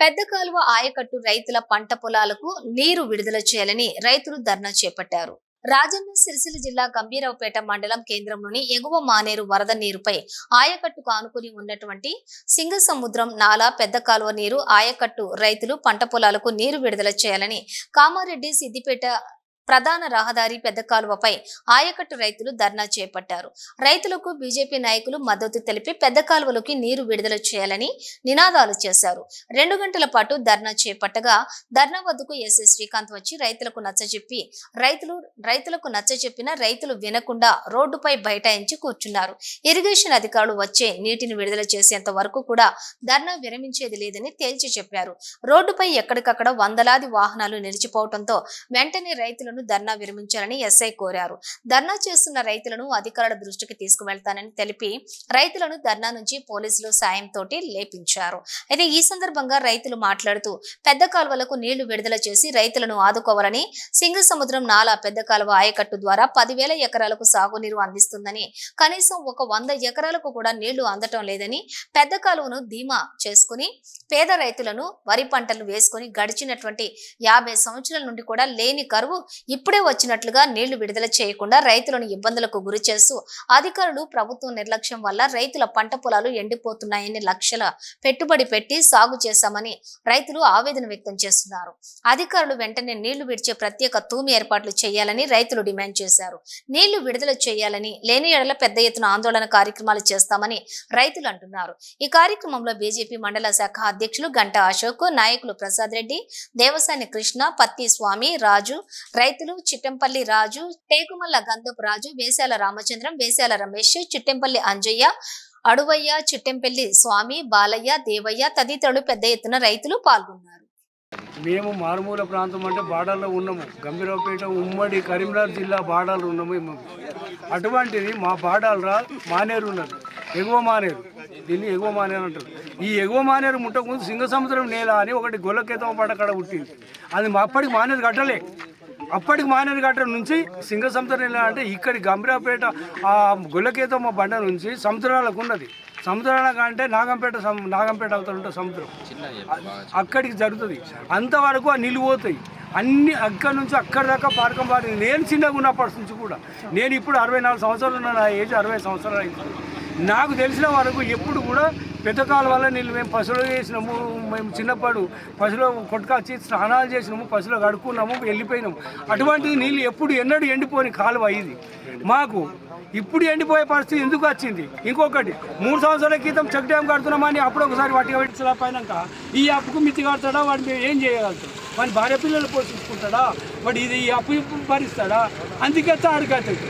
పెద్ద కాలువ ఆయకట్టు రైతుల పంట పొలాలకు నీరు విడుదల చేయాలని రైతులు ధర్నా చేపట్టారు. రాజన్న సిరిసిల్ల జిల్లా గంభీరావుపేట మండలం కేంద్రంలోని ఎగువ మానేరు వరద నీరుపై ఆయకట్టుకు ఆనుకుని ఉన్నటువంటి సింగసముద్రం నాలా పెద్ద కాలువ నీరు ఆయకట్టు రైతులు పంట పొలాలకు నీరు విడుదల చేయాలని కామారెడ్డి సిద్దిపేట ప్రధాన రహదారి పెద్ద కాలువపై ఆయకట్టు రైతులు ధర్నా చేపట్టారు. రైతులకు బీజేపీ నాయకులు మద్దతు తెలిపి పెద్ద కాలువలోకి నీరు విడుదల చేయాలని నినాదాలు చేశారు. 2 గంటల పాటు ధర్నా చేపట్టగా ధర్నా వద్దకు ఎస్ఐ శ్రీకాంత్ వచ్చి రైతులకు నచ్చజెప్పిన రైతులు వినకుండా రోడ్డుపై బైఠాయించి కూర్చున్నారు. ఇరిగేషన్ అధికారులు వచ్చే నీటిని విడుదల చేసేంత వరకు కూడా ధర్నా విరమించేది లేదని తేల్చి చెప్పారు. రోడ్డుపై ఎక్కడికక్కడ వందలాది వాహనాలు నిలిచిపోవడంతో వెంటనే రైతులను ధర్నా విరమించాలని ఎస్ఐ కోరారు. ధర్నా చేస్తున్న రైతులను అధికారుల దృష్టికి తీసుకువెళ్తానని తెలిపి రైతులను ధర్నా నుంచి పోలీసులు సాయంతో లేపించారు. అయితే ఈ సందర్భంగా రైతులు మాట్లాడుతూ పెద్ద కాలువలకు నీళ్లు విడుదల చేసి రైతులను ఆదుకోవాలని, సింగసముద్రం నాలా పెద్ద కాలువ ఆయకట్టు ద్వారా 10,000 ఎకరాలకు సాగునీరు అందిస్తుందని, కనీసం ఒక 100 ఎకరాలకు కూడా నీళ్లు అందటం లేదని, పెద్ద కాలువను ధీమా చేసుకుని పేద రైతులను వరి పంటలు వేసుకుని గడిచినటువంటి 50 సంవత్సరాల నుండి కూడా లేని కరువు ఇప్పుడే వచ్చినట్లుగా నీళ్లు విడుదల చేయకుండా రైతులను ఇబ్బందులకు గురి చేస్తూ అధికారులు ప్రభుత్వం నిర్లక్ష్యం వల్ల రైతుల పంట పొలాలు ఎండిపోతున్నాయని లక్షల పెట్టుబడి పెట్టి సాగు చేశామని రైతులు ఆవేదన వ్యక్తం చేస్తున్నారు. అధికారులు వెంటనే నీళ్లు విడిచే ప్రత్యేక తూమి ఏర్పాట్లు చేయాలని రైతులు డిమాండ్ చేశారు. నీళ్లు విడుదల చేయాలని, లేని ఎడల పెద్ద ఎత్తున ఆందోళన కార్యక్రమాలు చేస్తామని రైతులు అంటున్నారు. ఈ కార్యక్రమంలో బీజేపీ మండల శాఖ అధ్యక్షులు గంటా అశోక్, నాయకులు ప్రసాద్ రెడ్డి, దేవసాని కృష్ణ, పత్తి స్వామి, రాజు, రైతులు చిట్టంపల్లి రాజు, టేకుమల్ల గంధపు రాజు, వేశాల రామచంద్రం, వేశాల రమేష్, చిట్టంపల్లి అంజయ్య, అడువయ్య, చిట్టంపల్లి స్వామి, బాలయ్య, దేవయ్య తదితరులు పెద్ద ఎత్తున రైతులు పాల్గొన్నారు. మేము మారుమూల ప్రాంతం అంటే బార్డర్లో ఉన్నాము. గంభీరావుపేట ఉమ్మడి కరీంనగర్ జిల్లా బార్డర్లో ఉన్నాము. అటువంటిది మా బార్డర్లో మానేరు ఉన్నది, ఎగువ మానేరు. దీన్ని ఎగువ మానేరు అంటారు. ఈ ఎగువ మానేరు ముట్టకముందు సింగసముద్రం నేల అని ఒకటి గొల్లకేతం పడకడ పుట్టింది. అది అప్పటికి మానేరు కట్టలే. అప్పటికి మానేరు కట్టడం నుంచి సింగసముద్రం నేల అంటే ఇక్కడి గంభీరావుపేట ఆ గొల్లకేతమ్మ బండ నుంచి సముద్రాలకు ఉన్నది. సముద్రాలకు అంటే నాగంపేట అవుతుంటే సముద్రం అక్కడికి జరుగుతుంది. అంతవరకు ఆ నిలిపోతాయి అన్ని. అక్కడి నుంచి అక్కడి దాకా పారకం పారి. నేను చిన్నగా ఉన్నప్పటి నుంచి కూడా, నేను ఇప్పుడు 64 సంవత్సరాలు ఉన్న, నా ఏజ్ 60 సంవత్సరాలు అవుతుంది. నాకు తెలిసిన వరకు ఎప్పుడు కూడా పెద్ద కాలువల నీళ్ళు మేము పశువులు చేసినాము. మేము చిన్నప్పుడు పశువులు కొట్టుకొచ్చి స్నానాలు చేసినాము, పశువులు కడుక్కున్నాము, వెళ్ళిపోయినాము. అటువంటి నీళ్ళు ఎప్పుడు ఎన్నడూ ఎండిపోని కాలువ ఇది. మాకు ఇప్పుడు ఎండిపోయే పరిస్థితి ఎందుకు వచ్చింది? ఇంకొకటి, 3 సంవత్సరాల క్రితం చెక్ డ్యామ్ కడుతున్నామని అప్పుడు ఒకసారి వాటిగా పెట్టిపోయినాక ఈ అప్పుకు మితి కడతాడా? వాడు మేము ఏం చేయగలుగుతాం? వాడి భార్య పిల్లలు పోషించుకుంటాడా? వాడు ఇది ఈ అప్పు భరిస్తాడా? అందుకే అడిగవుతుంది.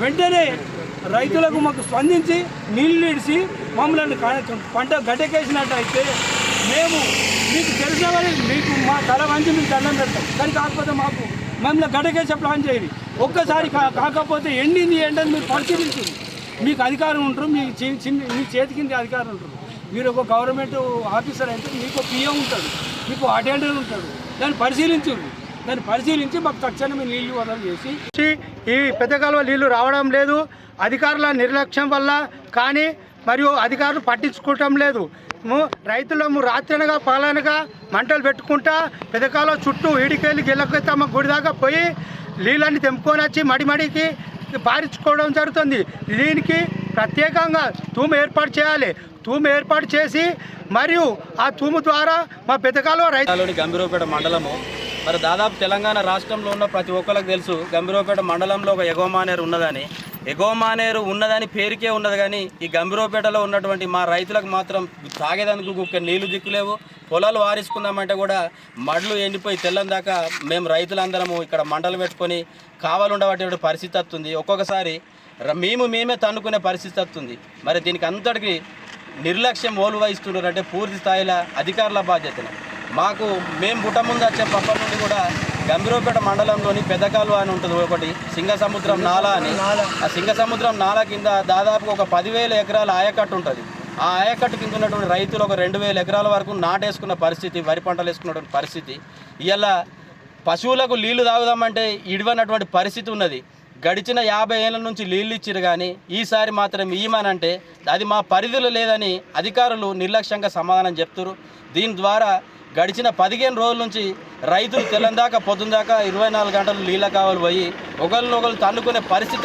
వెంటనే రైతులకు మాకు స్పందించి నీళ్ళు ఇడిచి మమ్మల్ని పంట గడ్డకేసినట్టయితే మేము మీకు తెలిసిన వారి మీకు మా తల వంచి మీకు దండం పెడతాం. కానీ కాకపోతే మాకు మమ్మల్ని గడ్డకేసే ప్లాన్ చేయాలి. ఒక్కసారి కాకపోతే ఎండింది ఏంటని మీరు పరిశీలించండి. మీకు అధికారం ఉంటారు, మీ చేతి కింద అధికారం ఉంటారు. మీరు ఒక గవర్నమెంట్ ఆఫీసర్ అయితే మీకు పిఎం ఉంటాడు, మీకు అటెండర్ ఉంటాడు. దాన్ని పరిశీలించి మాకు తక్షణమే నీళ్లు వదలు చేసి, ఈ పెద్ద కాలువ నీళ్లు రావడం లేదు అధికారుల నిర్లక్ష్యం వల్ల. కానీ మరియు అధికారులు పట్టించుకోవటం లేదు. రైతులము రాత్రనగా పగలనగా మంటలు పెట్టుకుంటా పెద్ద కాలువ చుట్టూ ఈడికెళ్ళి గిల్లకమ్మ గుడి దాకా పోయి నీళ్ళని తెంపుకొని వచ్చి మడికి పారించుకోవడం జరుగుతుంది. దీనికి ప్రత్యేకంగా తూము ఏర్పాటు చేయాలి. తూము ఏర్పాటు చేసి మరియు ఆ తూము ద్వారా మా పెద్ద కాలువ రైతులోని గంభీరావుపేట మండలము మరి దాదాపు తెలంగాణ రాష్ట్రంలో ఉన్న ప్రతి ఒక్కరికి తెలుసు. గంభీరావుపేట మండలంలో ఒక ఎగువ మానేరు ఉన్నదని, ఎగువ మానేరు ఉన్నదని పేరుకే ఉన్నది. కానీ ఈ గంభీరావుపేటలో ఉన్నటువంటి మా రైతులకు మాత్రం తాగేదానికి నీళ్లు దిక్కులేవు. పొలాలు వారించుకుందామంటే కూడా మడ్లు ఎండిపోయి తెల్లం దాకా మేము రైతులందరము ఇక్కడ మంటలు పెట్టుకొని కావాలుండబట్టే పరిస్థితి వస్తుంది. ఒక్కొక్కసారి మేమే తన్నుకునే పరిస్థితి వస్తుంది. మరి దీనికి అంతటికి నిర్లక్ష్యం ఓలు వహిస్తున్నారంటే పూర్తి స్థాయిలో అధికారుల బాధ్యతనే. మేము పుట్ట ముందు వచ్చే పప్పటి నుండి కూడా గంభీరావుపేట మండలంలోని పెద్ద కాలువ అని ఉంటుంది ఒకటి, సింగసముద్రం నాలా అని. ఆ సింగసముద్రం నాలా కింద దాదాపు ఒక 10,000 ఎకరాల ఆయకట్టు ఉంటుంది. ఆ ఆయకట్టు కింద ఉన్నటువంటి రైతులు ఒక 2,000 ఎకరాల వరకు నాటేసుకున్న పరిస్థితి, వరి పంటలు వేసుకున్నటువంటి పరిస్థితి. ఇలా పశువులకు నీళ్లు తాగుదామంటే ఇడవనటువంటి పరిస్థితి ఉన్నది. గడిచిన 50 ఏళ్ళ నుంచి నీళ్ళు ఇచ్చిరు కానీ ఈసారి మాత్రం ఇయ్యమనంటే అది మా పరిధిలో లేదని అధికారులు నిర్లక్ష్యంగా సమాధానం చెప్తున్నారు. దీని ద్వారా గడిచిన 15 రోజుల నుంచి రైతులు తెల్లందాకా పొద్దుందాకా 24 గంటలు నీళ్ళ కావాలి పోయి ఒకరినొకరు తన్నుకునే పరిస్థితి